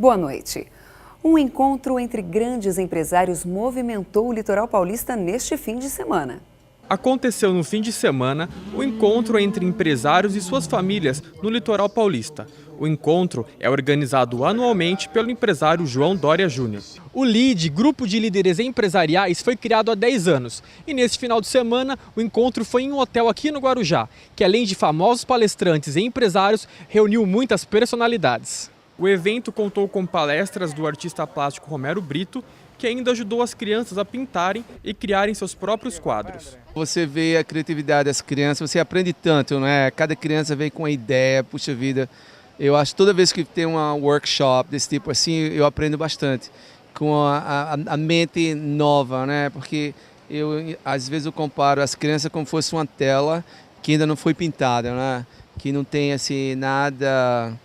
Boa noite. Um encontro entre grandes empresários movimentou o litoral paulista neste fim de semana. Aconteceu no fim de semana o encontro entre empresários e suas famílias no litoral paulista. O encontro é organizado anualmente pelo empresário João Dória Júnior. O LID, Grupo de Líderes Empresariais, foi criado há 10 anos. E nesse final de semana, o encontro foi em um hotel aqui no Guarujá, que além de famosos palestrantes e empresários, reuniu muitas personalidades. O evento contou com palestras do artista plástico Romero Brito, que ainda ajudou as crianças a pintarem e criarem seus próprios quadros. Você vê a criatividade das crianças, você aprende tanto, né? Cada criança vem com uma ideia, puxa vida. Eu acho que toda vez que tem uma workshop desse tipo assim, eu aprendo bastante com a mente nova, né? Porque às vezes eu comparo as crianças como se fosse uma tela que ainda não foi pintada, né? Que não tem assim nada...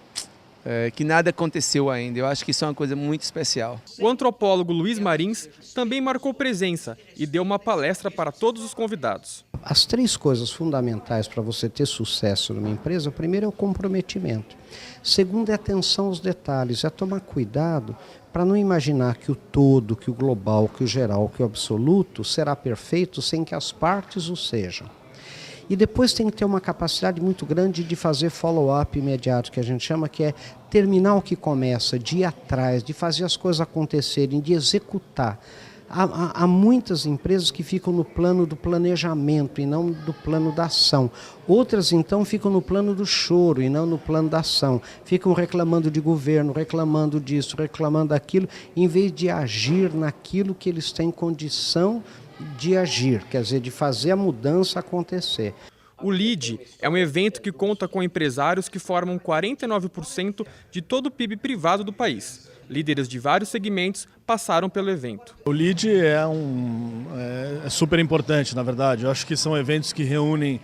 que nada aconteceu ainda. Eu acho que isso é uma coisa muito especial. O antropólogo Luiz Marins também marcou presença e deu uma palestra para todos os convidados. As 3 coisas fundamentais para você ter sucesso numa empresa, o primeiro é o comprometimento. Segundo é a atenção aos detalhes, é tomar cuidado para não imaginar que o todo, que o global, que o geral, que o absoluto será perfeito sem que as partes o sejam. E depois tem que ter uma capacidade muito grande de fazer follow-up imediato, que a gente chama, que é terminar o que começa, de ir atrás, de fazer as coisas acontecerem, de executar. Há muitas empresas que ficam no plano do planejamento e não do plano da ação. Outras, então, ficam no plano do choro e não no plano da ação. Ficam reclamando de governo, reclamando disso, reclamando daquilo, em vez de agir naquilo que eles têm condição de agir, quer dizer, de fazer a mudança acontecer. O LID é um evento que conta com empresários que formam 49% de todo o PIB privado do país. Líderes de vários segmentos passaram pelo evento. O LID é super importante, na verdade. Eu acho que são eventos que reúnem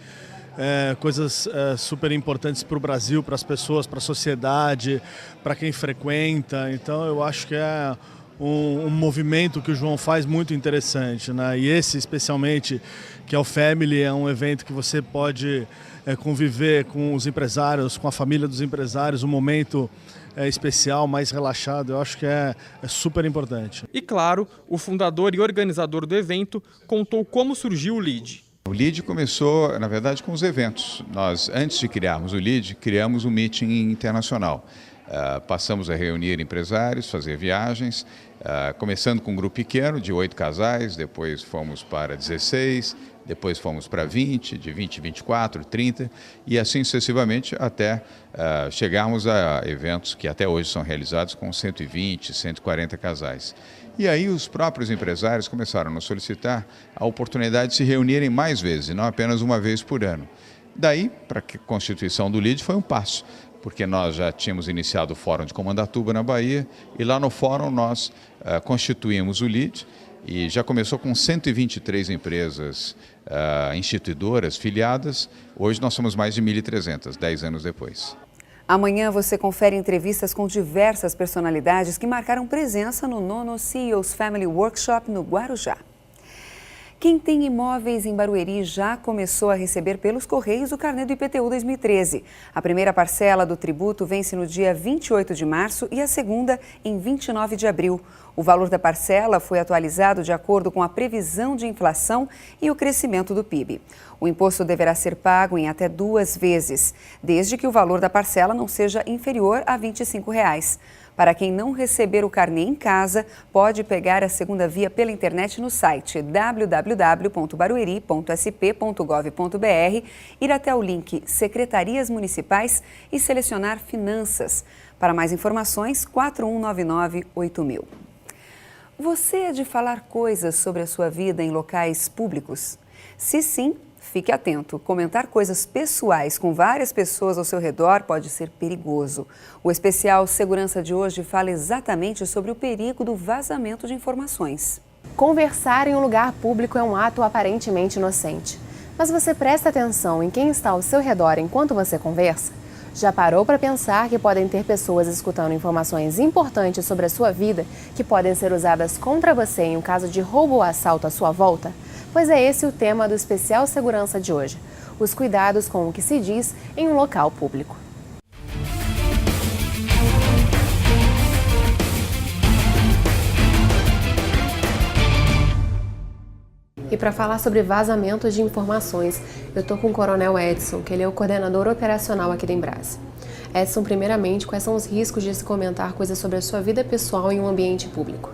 coisas super importantes para o Brasil, para as pessoas, para a sociedade, para quem frequenta. Então eu acho que é um movimento que o João faz muito interessante, né? E esse especialmente, que é o Family, é um evento que você pode conviver com os empresários, com a família dos empresários, um momento especial, mais relaxado. Eu acho que é super importante. E claro, o fundador e organizador do evento contou como surgiu o LID. O LID começou, na verdade, com os eventos. Nós, antes de criarmos o LID, criamos um meeting internacional. Passamos a reunir empresários, fazer viagens, começando com um grupo pequeno de 8 casais, depois fomos para 16, depois fomos para 20, de 20 a 24, 30 e assim sucessivamente até chegarmos a eventos que até hoje são realizados com 120, 140 casais. E aí os próprios empresários começaram a nos solicitar a oportunidade de se reunirem mais vezes, e não apenas uma vez por ano. Daí, para a constituição do LID foi um passo, porque nós já tínhamos iniciado o Fórum de Comandatuba, na Bahia, e lá no Fórum nós constituímos o LID, e já começou com 123 empresas instituidoras, filiadas. Hoje nós somos mais de 1.300, 10 anos depois. Amanhã você confere entrevistas com diversas personalidades que marcaram presença no 9º CEO's Family Workshop no Guarujá. Quem tem imóveis em Barueri já começou a receber pelos Correios o carnê do IPTU 2013. A primeira parcela do tributo vence no dia 28 de março e a segunda em 29 de abril. O valor da parcela foi atualizado de acordo com a previsão de inflação e o crescimento do PIB. O imposto deverá ser pago em até 2 vezes, desde que o valor da parcela não seja inferior a R$ 25. Para quem não receber o carnê em casa, pode pegar a segunda via pela internet no site www.barueri.sp.gov.br, ir até o link Secretarias Municipais e selecionar Finanças. Para mais informações, 4199-8000. Você é de falar coisas sobre a sua vida em locais públicos? Se sim, fique atento. Comentar coisas pessoais com várias pessoas ao seu redor pode ser perigoso. O especial Segurança de hoje fala exatamente sobre o perigo do vazamento de informações. Conversar em um lugar público é um ato aparentemente inocente. Mas você presta atenção em quem está ao seu redor enquanto você conversa? Já parou para pensar que podem ter pessoas escutando informações importantes sobre a sua vida que podem ser usadas contra você em um caso de roubo ou assalto à sua volta? Pois é esse o tema do especial Segurança de hoje. Os cuidados com o que se diz em um local público. E para falar sobre vazamentos de informações, eu estou com o Coronel Edson, que ele é o coordenador operacional aqui da Embrase. Edson, primeiramente, quais são os riscos de se comentar coisas sobre a sua vida pessoal em um ambiente público?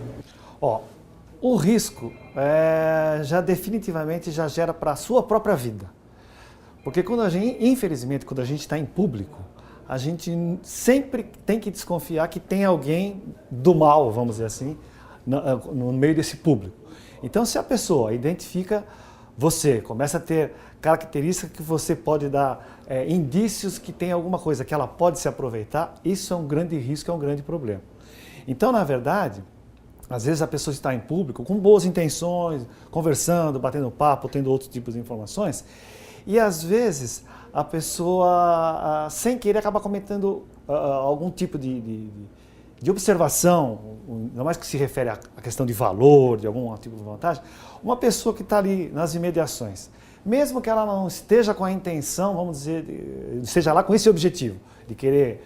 O risco definitivamente já gera para a sua própria vida. Porque infelizmente, quando a gente está em público, a gente sempre tem que desconfiar que tem alguém do mal, vamos dizer assim, no meio desse público. Então, se a pessoa identifica você, começa a ter características que você pode dar indícios que tem alguma coisa que ela pode se aproveitar, isso é um grande risco, é um grande problema. Então, na verdade, às vezes a pessoa está em público com boas intenções, conversando, batendo papo, tendo outros tipos de informações, e às vezes a pessoa, sem querer, acaba cometendo algum tipo de observação, ainda mais que se refere à questão de valor, de algum tipo de vantagem, uma pessoa que está ali nas imediações, mesmo que ela não esteja com a intenção, vamos dizer, esteja lá com esse objetivo, de querer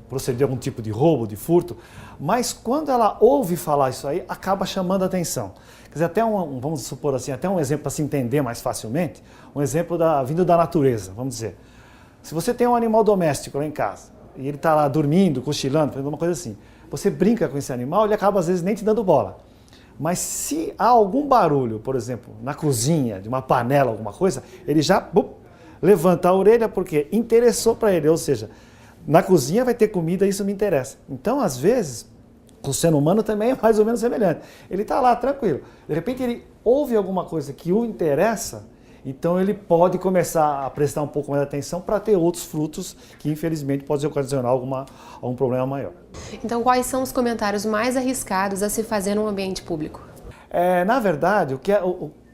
proceder a algum tipo de roubo, de furto, mas quando ela ouve falar isso aí, acaba chamando a atenção. Quer dizer, até vamos supor assim, até um exemplo para se entender mais facilmente, um exemplo vindo da natureza, vamos dizer. Se você tem um animal doméstico lá em casa, e ele está lá dormindo, cochilando, fazendo uma coisa assim, você brinca com esse animal, ele acaba às vezes nem te dando bola. Mas se há algum barulho, por exemplo, na cozinha, de uma panela, alguma coisa, ele já levanta a orelha porque interessou para ele, ou seja, na cozinha vai ter comida, isso me interessa. Então, às vezes, o ser humano também é mais ou menos semelhante. Ele está lá, tranquilo. De repente, ele ouve alguma coisa que o interessa, então ele pode começar a prestar um pouco mais de atenção para ter outros frutos que, infelizmente, podem ocasionar algum problema maior. Então, quais são os comentários mais arriscados a se fazer num ambiente público? Na verdade,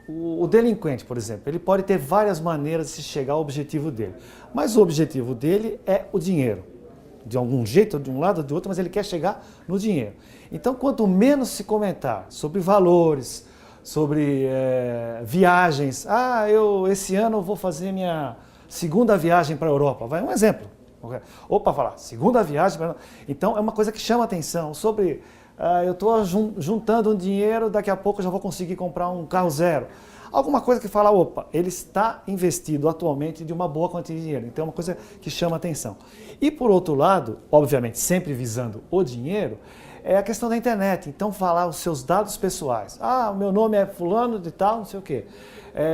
o delinquente, por exemplo, ele pode ter várias maneiras de se chegar ao objetivo dele. Mas o objetivo dele é o dinheiro. De algum jeito, de um lado ou de outro, mas ele quer chegar no dinheiro. Então, quanto menos se comentar sobre valores, sobre viagens. Esse ano eu vou fazer minha segunda viagem para a Europa. Vai um exemplo. Falar, segunda viagem para a Europa. Então, é uma coisa que chama atenção. Sobre, eu estou juntando um dinheiro, daqui a pouco eu já vou conseguir comprar um carro zero. Alguma coisa que fala, ele está investido atualmente de uma boa quantia de dinheiro. Então é uma coisa que chama atenção. E por outro lado, obviamente sempre visando o dinheiro, é a questão da internet. Então falar os seus dados pessoais. O meu nome é fulano de tal, não sei o quê.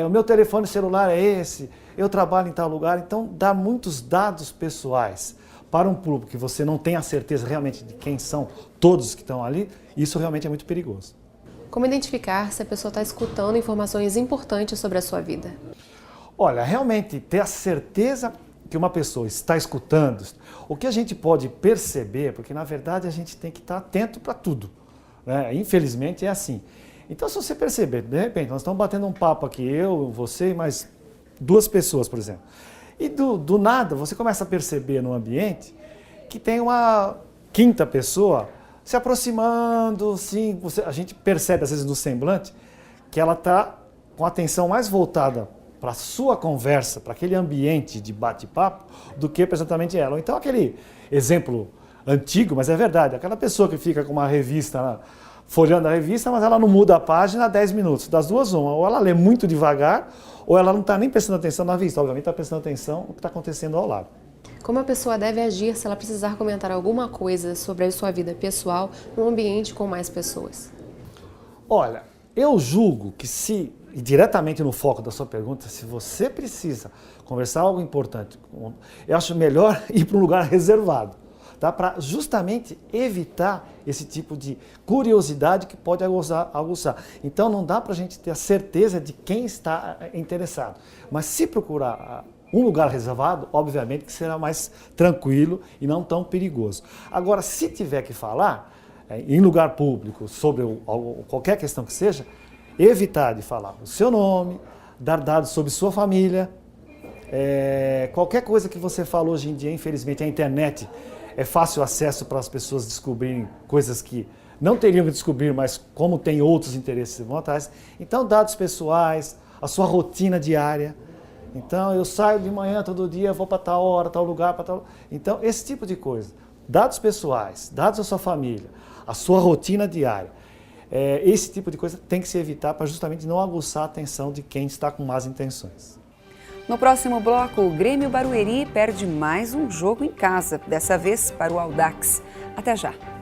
O meu telefone celular é esse, eu trabalho em tal lugar. Então dar muitos dados pessoais para um público que você não tem a certeza realmente de quem são todos que estão ali, isso realmente é muito perigoso. Como identificar se a pessoa está escutando informações importantes sobre a sua vida? Olha, realmente ter a certeza que uma pessoa está escutando, o que a gente pode perceber, porque na verdade a gente tem que estar atento para tudo, né? Infelizmente é assim. Então se você perceber, de repente nós estamos batendo um papo aqui, eu, você e mais duas pessoas, por exemplo, e do nada você começa a perceber no ambiente que tem uma quinta pessoa se aproximando, sim, a gente percebe às vezes no semblante que ela está com a atenção mais voltada para a sua conversa, para aquele ambiente de bate-papo, do que exatamente ela. Então aquele exemplo antigo, mas é verdade, aquela pessoa que fica com uma revista, folheando a revista, mas ela não muda a página há 10 minutos. Das duas, uma, ou ela lê muito devagar, ou ela não está nem prestando atenção na vista, obviamente está prestando atenção no que está acontecendo ao lado. Como a pessoa deve agir se ela precisar comentar alguma coisa sobre a sua vida pessoal num ambiente com mais pessoas? Olha, eu julgo que e diretamente no foco da sua pergunta, se você precisa conversar algo importante, eu acho melhor ir para um lugar reservado, tá? Para justamente evitar esse tipo de curiosidade que pode aguçar. Então não dá para a gente ter a certeza de quem está interessado, mas se procurar um lugar reservado, obviamente que será mais tranquilo e não tão perigoso. Agora, se tiver que falar em lugar público sobre qualquer questão que seja, evitar de falar o seu nome, dar dados sobre sua família, qualquer coisa que você fala hoje em dia, infelizmente a internet é fácil acesso para as pessoas descobrirem coisas que não teriam que descobrir, mas como tem outros interesses e vontades. Então, dados pessoais, a sua rotina diária. Então, eu saio de manhã todo dia, vou para tal hora, tal lugar, para tal... Então, esse tipo de coisa. Dados pessoais, dados da sua família, a sua rotina diária. Esse tipo de coisa tem que se evitar para justamente não aguçar a atenção de quem está com más intenções. No próximo bloco, o Grêmio Barueri perde mais um jogo em casa, dessa vez para o Audax. Até já!